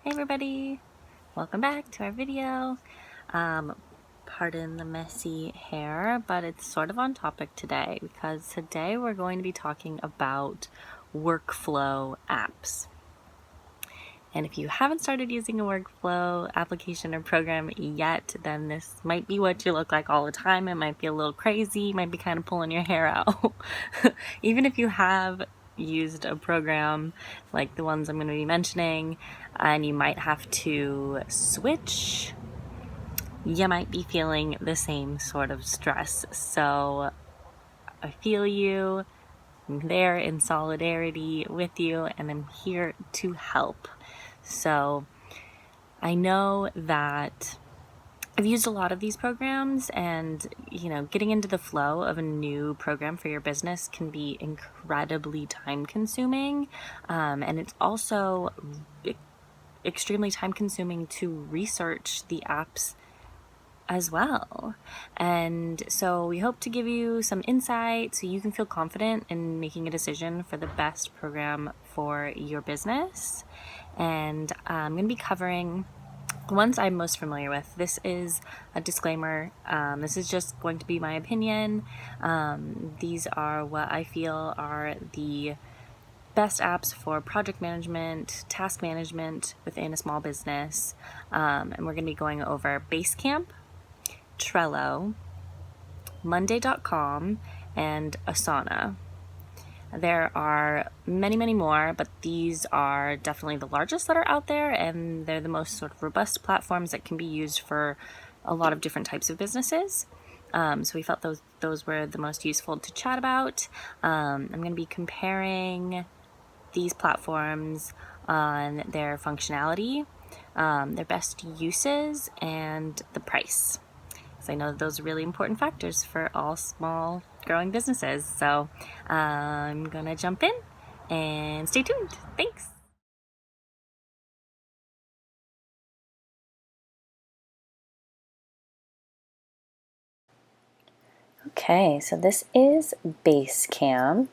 Hey everybody, welcome back to our video. Pardon the messy hair, but it's sort of on topic today because today we're going to be talking about workflow apps. And if you haven't started using a workflow application or program yet, then this might be what you look like all the time. It might be a little crazy, you might be kind of pulling your hair out. Even if you have used a program like the ones I'm going to be mentioning, and you might have to switch, you might be feeling the same sort of stress. So I feel you, I'm there in solidarity with you, and I'm here to help. So I know that I've used a lot of these programs, and getting into the flow of a new program for your business can be incredibly time consuming, and it's also extremely time consuming to research the apps as well. And so we hope to give you some insight so you can feel confident in making a decision for the best program for your business. And I'm going to be covering the ones I'm most familiar with. This is a disclaimer. This is just going to be my opinion. These are what I feel are the best apps for project management, task management within a small business. And we're going to be going over Basecamp, Trello, Monday.com, and Asana. There are many, many more, but these are definitely the largest that are out there, and they're the most sort of robust platforms that can be used for a lot of different types of businesses. So we felt those were the most useful to chat about. I'm going to be comparing these platforms on their functionality, their best uses, and the price. So I know that those are really important factors for all small growing businesses. So I'm gonna jump in and stay tuned. Thanks. Okay, so this is Basecamp,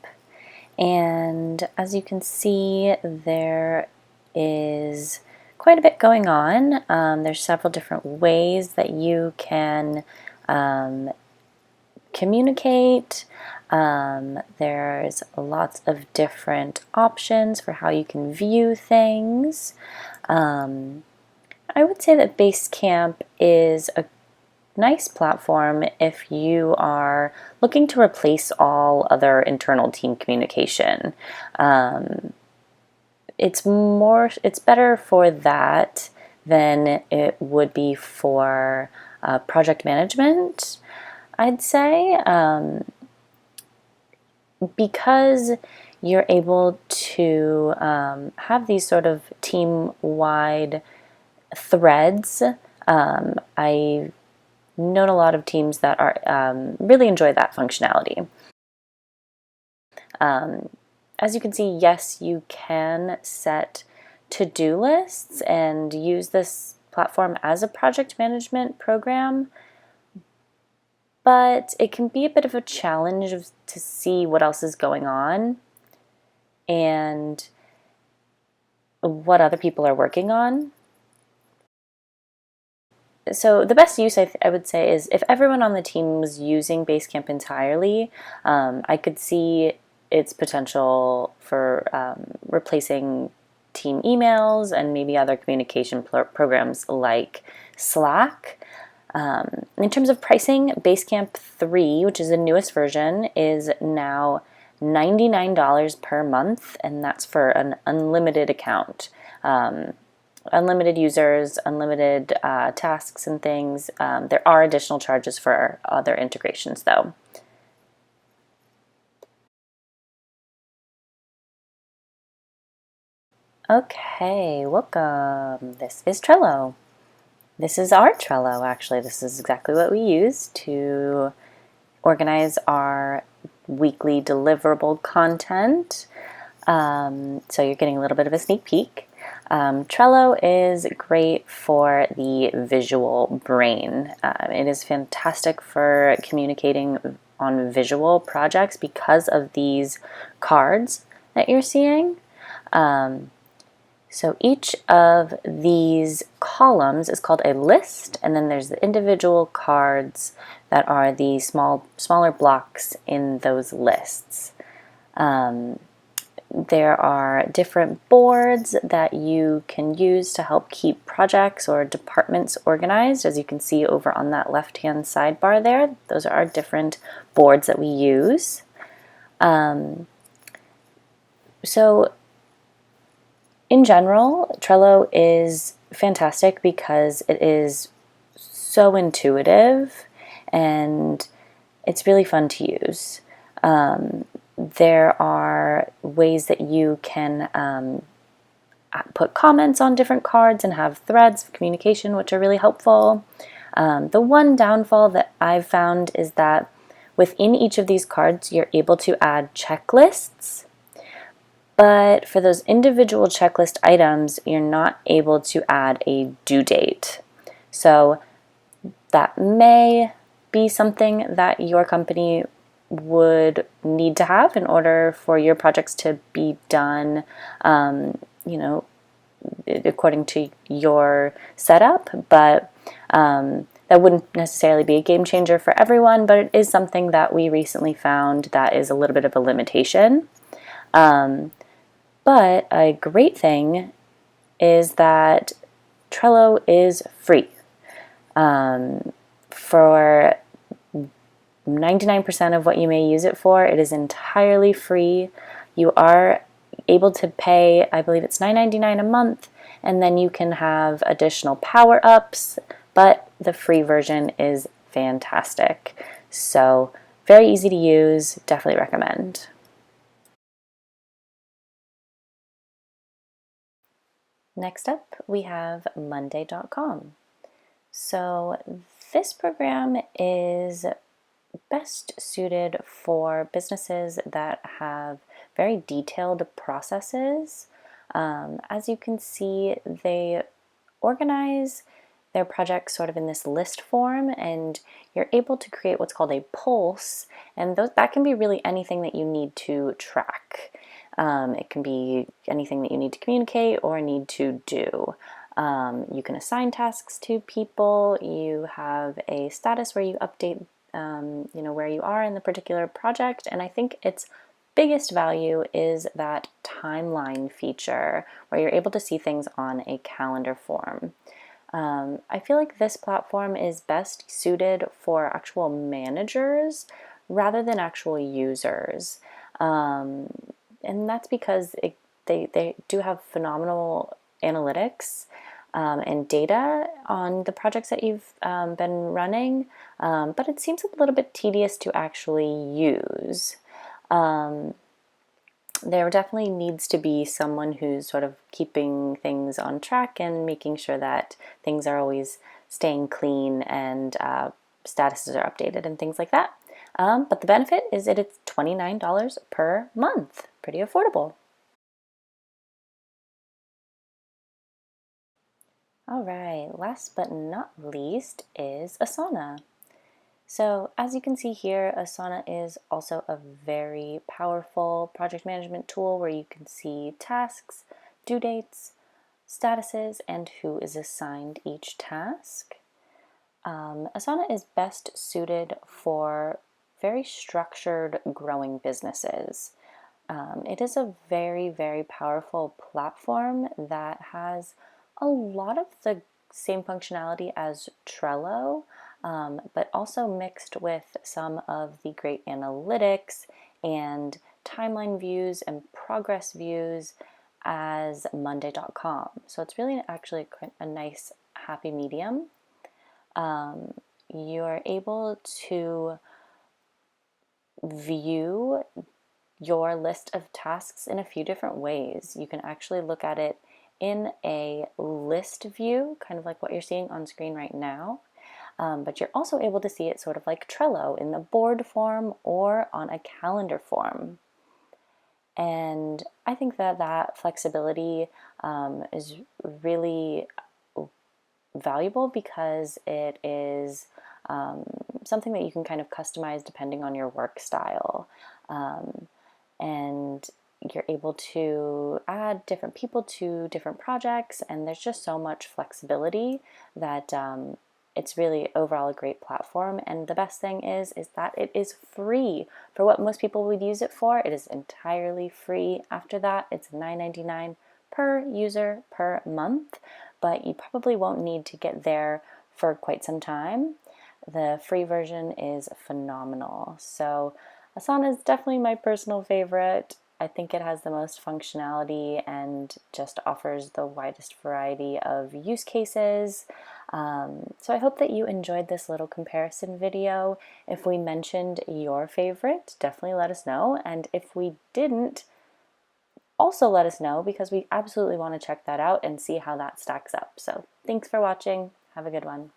and as you can see, there is quite a bit going on. There's several different ways that you can communicate. There's lots of different options for how you can view things. I would say that Basecamp is a nice platform if you are looking to replace all other internal team communication. It's better for that than it would be for project management, I'd say, because you're able to have these sort of team-wide threads. I've known a lot of teams that are really enjoy that functionality. As you can see, yes, you can set to-do lists and use this platform as a project management program, but it can be a bit of a challenge to see what else is going on and what other people are working on. So the best use I would say is if everyone on the team was using Basecamp entirely, I could see its potential for replacing team emails and maybe other communication programs like Slack. In terms of pricing, Basecamp 3, which is the newest version, is now $99 per month, and that's for an unlimited account. Unlimited users, unlimited tasks and things. There are additional charges for other integrations though. Okay, welcome. This is Trello. This is our Trello, actually. This is exactly what we use to organize our weekly deliverable content. So you're getting a little bit of a sneak peek. Trello is great for the visual brain. It is fantastic for communicating on visual projects because of these cards that you're seeing. So each of these columns is called a list, and then there's the individual cards that are the smaller blocks in those lists. There are different boards that you can use to help keep projects or departments organized. As you can see over on that left-hand sidebar there, those are our different boards that we use. So in general, Trello is fantastic because it is so intuitive and it's really fun to use. There are ways that you can put comments on different cards and have threads of communication, which are really helpful. The one downfall that I've found is that within each of these cards, you're able to add checklists. But for those individual checklist items, you're not able to add a due date. So that may be something that your company would need to have in order for your projects to be done, according to your setup. But that wouldn't necessarily be a game changer for everyone, but it is something that we recently found that is a little bit of a limitation. But a great thing is that Trello is free. For 99% of what you may use it for, it is entirely free. You are able to pay, I believe it's $9.99 a month, and then you can have additional power-ups, but the free version is fantastic. So very easy to use, definitely recommend. Next up, we have Monday.com. So this program is best suited for businesses that have very detailed processes. As you can see, they organize their projects sort of in this list form, and you're able to create what's called a pulse, and that can be really anything that you need to track. It can be anything that you need to communicate or need to do. You can assign tasks to people. You have a status where you update where you are in the particular project. And I think its biggest value is that timeline feature where you're able to see things on a calendar form. I feel like this platform is best suited for actual managers rather than actual users. And that's because they do have phenomenal analytics and data on the projects that you've been running, but it seems a little bit tedious to actually use. There definitely needs to be someone who's sort of keeping things on track and making sure that things are always staying clean and statuses are updated and things like that. But the benefit is that it's $29 per month. Pretty affordable. All right, last but not least is Asana. So as you can see here, Asana is also a very powerful project management tool where you can see tasks, due dates, statuses, and who is assigned each task. Asana is best suited for very structured, growing businesses. It is a very, very powerful platform that has a lot of the same functionality as Trello, but also mixed with some of the great analytics and timeline views and progress views as Monday.com. So it's really actually a nice happy medium. You are able to view your list of tasks in a few different ways. You can actually look at it in a list view, kind of like what you're seeing on screen right now. But you're also able to see it sort of like Trello in the board form or on a calendar form. And I think that flexibility is really valuable because it is something that you can kind of customize depending on your work style. And you're able to add different people to different projects, and there's just so much flexibility that it's really overall a great platform. And the best thing is that it is free for what most people would use it for. It is entirely free. After that, it's $9.99 per user per month, but you probably won't need to get there for quite some time. The free version is phenomenal. So Asana is definitely my personal favorite. I think it has the most functionality and just offers the widest variety of use cases. So I hope that you enjoyed this little comparison video. If we mentioned your favorite, definitely let us know. And if we didn't, also let us know, because we absolutely want to check that out and see how that stacks up. So thanks for watching. Have a good one.